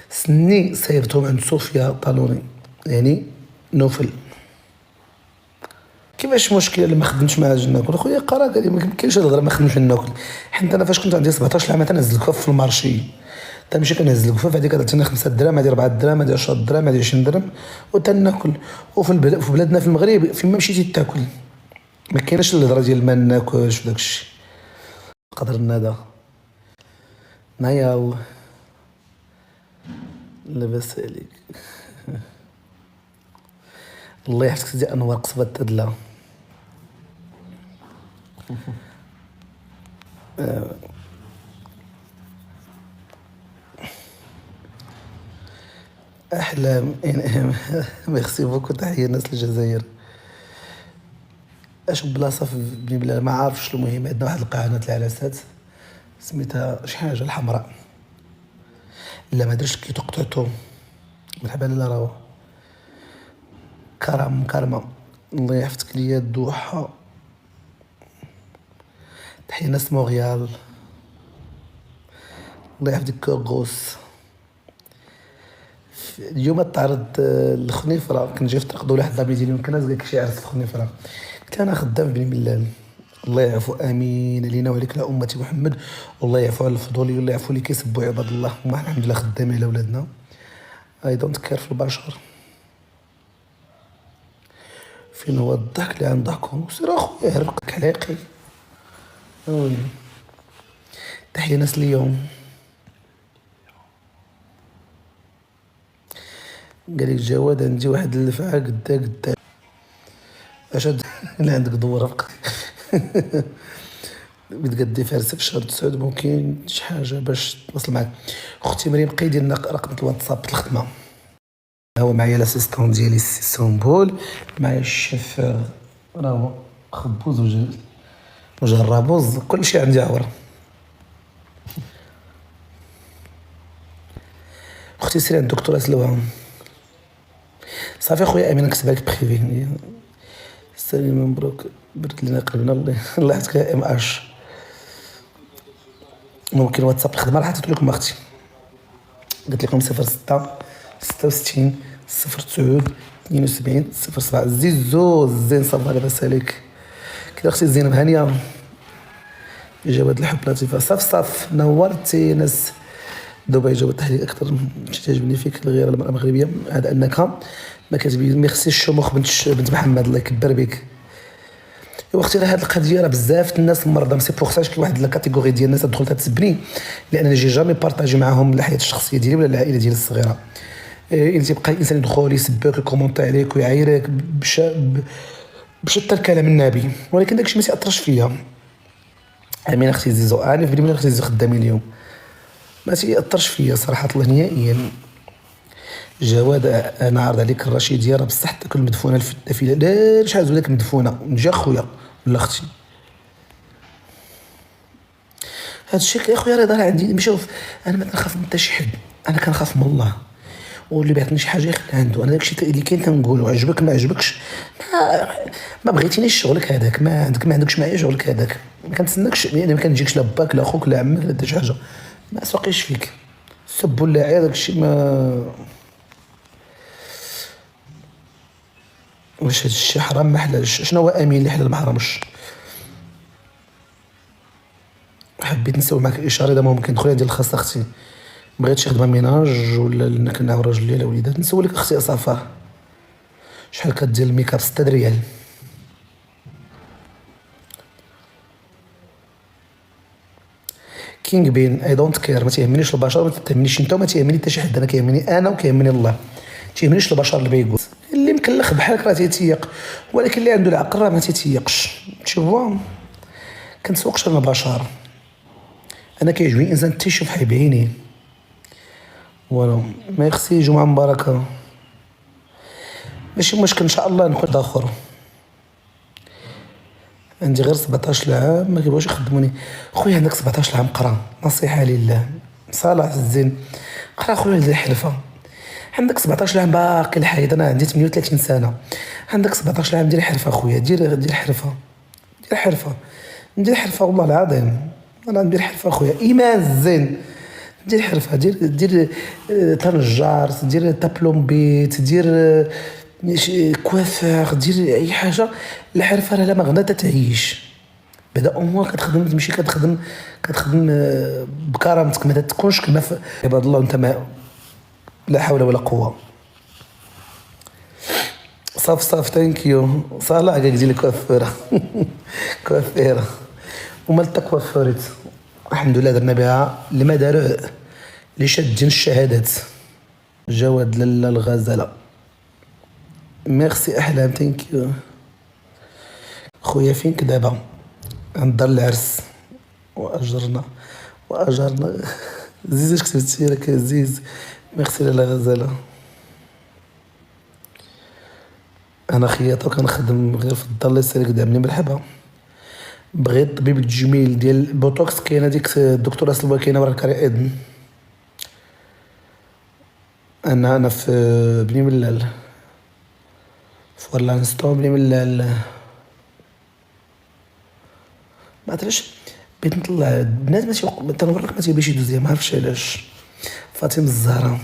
سني صيبتهم عند صوفيا طالوني، يعني نوفل. كيفاش مشكل اللي ما خدمتش معاه ناكل؟ اخويا قرا قال لي ما كاينش الهضره ما خدمتش ناكل. حيت انا فاش كنت عندي 17 عام تنزل الكفاف في المارشي، تمشي كنهز الكفاف هذيك عطيني 5 دراهم، هذه 4 دراهم، هذه 10 دراهم، هذه 20 درهم وتناكل. وفي في بلادنا في المغرب فين ما مشيتي تاكل، ما كايناش الهضره ديال ما ناكلش وداك الشيء. قدر الندى ناياو لاباس عليك. الله يحفظك سيدي انوار قصبة تدلا. احلام يعني. ميرسي بوكو، تحيه الناس الجزائر. اش بلاصه في بني بلال ما عارفش. المهم عندنا واحد القاعه هنا العلاسات سميتها شي حاجه الحمراء. لا ما درتش كي تقطعتو مرحبا لا راهو كرمه. الله يحفظك ليا الدوحه. تحية ناس مونريال. الله يحفظك كوغوس. اليوم تعرض الخنيفره، كنت جاي في الطريق واحد لابي ديالي يمكن ناس قالك شي عرس في الخنيفره. قلت انا خدام في بني ملال. الله يعفو امين علينا وعليك لا امتي محمد. والله يعفو على الفضولي والله يعفو اللي كيسبوا عباد الله. وما حنا الحمد لله خدامين على ولادنا. اي دونت كير في البشر. فين هو الضحك اللي عند ضحكو؟ سير اخويا هرقك حلاقي. وي تحية ناس اليوم. قالك جواد عندي واحد الفعة قدا اشد. اللي عندك دور رفقك. بتقدي فارسة في شهر 9 ممكن شي حاجة باش تواصل معاك. اختي مريم قيدي لنا رقم الواتساب الخدمة. هو معايا لاسيستون ديالي السي سومبول، معايا الشيف راهو خبوز وجرابوز كلشي عندي عور. اختي سيري عند الدكتورة سلوى. صافي اخويا امين نكتب لك بريفي. سلام مبروك برد لنا قلبنا. الله يحفظك يا ام اش. ممكن واتساب الخدمه راه عطيت لكم اختي، قلت لكم 06 66 09 72 07 زيزو الزين. صافا لاباس عليك كي اختي زينب هانيه. جواد الحب لطيفه. صاف نورتي ناس دبي. جواد التحليل اكثر شي تعجبني فيك الغيره المغربيه هذا انك ما كتبين. ميرسي الشموخ بنت محمد الله يكبر بك. ايوا اختي راه هاد القضيه راه بزاف الناس مرضى. سي بوغ ساج كاين واحد الكاتيجوري ديال الناس تدخل تتسبني لان جي جامي بارطاجي معاهم الحياه الشخصيه ديالي ولا العائله ديالي الصغيره. انت بقى الانسان يدخل يسبك يكومونتي عليك ويعايرك بشتى الكلام النابي، ولكن داكشي ما تاثرش فيا. امين اختي زيزو انا في بلي اختي زيزو خدامين اليوم ما تاثرش فيا صراحه الله نهائيا. جواد انا عارض عليك الرشيديه راه بصح تاكل مدفونه الفيله. لا شحال زولك مدفونه نجي خويا ولا اختي. هاد الشيء اخويا راه دار عندي. شوف انا ما كنخاف من حتى شي حد، انا كنخاف من الله. واللي بعثني شي حاجه يخلي عنده. انا داكشي اللي كاين كنقولو عجبك ما عجبكش ما بغيتينيش شغلك هذاك، ما عندكش معايا شغلك هذاك. ما كنتسناكش يعني ما كنجيكش لا باك لا خوك لا عمك لا حتى شي حاجه. ما ساقيش فيك سب ولا عيا داكشي ما. واش هادشي حرام ما حلالش؟ شنو هو امين اللي حلال ما حرامش؟ حبيت نسوي معك اشاره اذا ممكن دخلي ديال الخاصه اختي. بغيت شي خدمه ميناج ولا انك كنعاود راجلي ولا وليدات. نسولك اختي صافا شحال كدير الميك اب؟ 6 ريال. كينغ بين اي دونت كير. ما تيهمنيش البشر ما تهمنيش انت وما تيهمني حتى شي حد. انا كيهمني انا وكيهمني الله. تيهمنيش البشر اللي بيقول اللي مكلخ بحالك راه تيتيق، ولكن اللي عنده العقل راه ما تيتيقش. تشوفوا كنسوقش انا بشر. انا كيعجبني الانسان تيشوف حي بعينيه. فوالا ميرسي جمعه مباركه. ماشي مشكل ان شاء الله نكون اخر. عندي غير 17 عام ما كيبغيوش يخدموني. خويا عندك 17 عام قرا نصيحه لله. صالح الزين قرا خويا دير حرفه. عندك 17 عام باقي الحياه. انا عندي 38 سنه. عندك 17 عام دير حرفه خويا. دير حرفه. دير حرفه والله العظيم. انا ندير حرفه خويا. ايمان الزين دير حرفه، دير تنجار، دير تابلومبيت، دير كوافير، دير اي حاجه. الحرفه راه لا مغنى تعيش. بعدا امور كتخدم، تمشي كتخدم بكرامتك، ما تكونش كما عباد الله انت ما لا حول ولا قوه. صاف ثانك يو صالح كاع ديال الكوافيره كوافيره ومال تا كوافوريت الحمد لله درنا بها اللي داروا اللي شادين الشهادات. جواد لاله الغزاله ميرسي احلام ثانك يو. خويا فينك دابا؟ عند دار العرس واجرنا زيز. اش كتبتي لك زيز؟ ميرسي لاله غزاله. انا خياطه وكنخدم غير في الدار، الله يسالك دعمني مرحبا. بغيت طبيب التجميل ديال البوتوكس، كاينه ديك الدكتوره سلوى، كاينه ورا الكاري اذن. انا في بني ملال، في لانستون بني ملال. ما عرفتش بغيت نطلع البنات ماشي تنورك ما تيبغيش يدوز ليا، ما عرفتش علاش. فاطمه الزهراء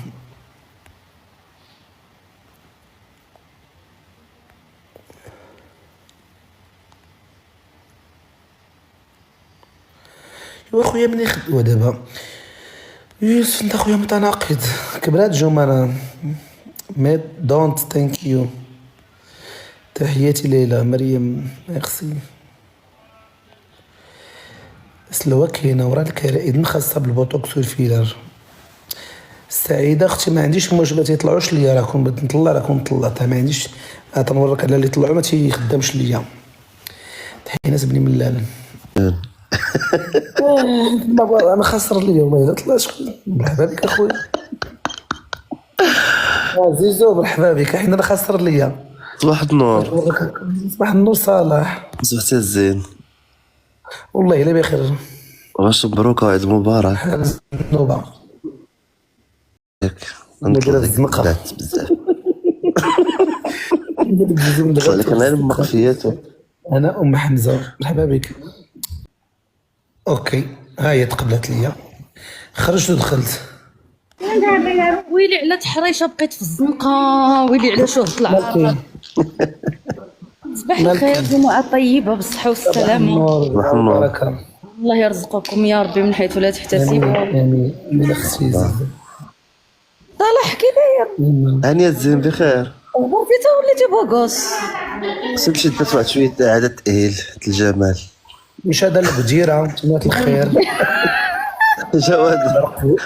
ايوا خويا مني خدوا دابا. يوسف انت خويا متناقض كبرات جمانة. مي دونت ثانك يو. تحياتي ليلى مريم ميرسي. سلوى كاينه ورا الكرائد خاصه بالبوتوكس والفيلر. سعيده اختي ما عنديش مشكل، ما تيطلعوش ليا، راكم بغيت نطلع راكم طلعتها، ما عنديش. تنورك على اللي طلعوا ما تيخدمش ليا. تحيات بني ملال. انا خاسر ليا والله الا طلعت. مرحبا بك اخويا زيزو، مرحبا بك. حنا انا خاسر ليا. صباح النور. صباح النور صالح. صبحتي الزين والله الا بخير. واش مبروك وعيد مبارك. نوبه ياك ندير الزنقه بزاف. طلع لك انا مخفياتو. انا ام حمزه مرحبا بك. اوكي ها هي تقبلت ليا، خرجت ودخلت. ويلي على تحريشه بقيت في الزنقه، ويلي على شهرة العرب. صباح الخير، جمعة طيبة بالصحة والسلامة. صباح النور. البركه. الله يرزقكم يا ربي من حيث لا تحتسبوا. امين من اختي زيزو. صالح كي داير؟ هانية الزين بخير. اخبارتي تا وليتي بوغوس؟ خصني درت واحد شوية عادة تأهيل الجمال. مش هذا البديره تمات الخير. جواد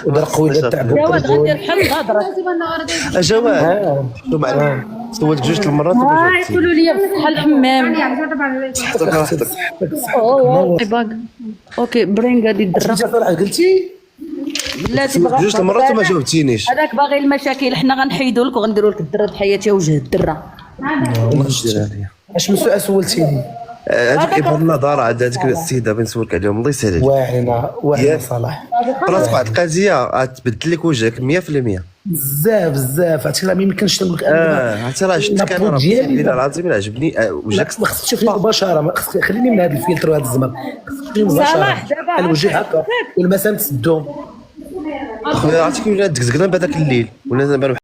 ودار قويله تاع جواد غادي بحال الغدرة. جواد شنو معنا سولتك جوج المرات وما جاوبتيش. يقولوا لي بصحة الحمام. باك اوكي برين غادي الدرة. صالح قلتي بلاتي جوج المرات وما جاوبتينيش. هذاك باغي المشاكل، حنا غنحيدو لك وغنديرو لك الدرة بحياتها وجه الدرة. والله دير عليا. اش من سؤال سولتيني؟ هذيك ابن النظاره عاد هذيك السيده بغيت نسولك عليهم الله يسهل عليك. واعره صالح. راسك واحد القضيه غتبدل لك وجهك 100%. بزاف عرفتي راه ما يمكنش نقول لك حتى راه شفتك انا راه بالله العظيم الا عجبني وجهك. ما خصكش تشوفني مباشره، ما خصك خليني من هذا الفلتر وهذا الزمر، خصك تشوفني مباشره الوجه هكا والمسام تسدو. خويا عرفتي كي ولات دكزكنا بهذاك الليل ولا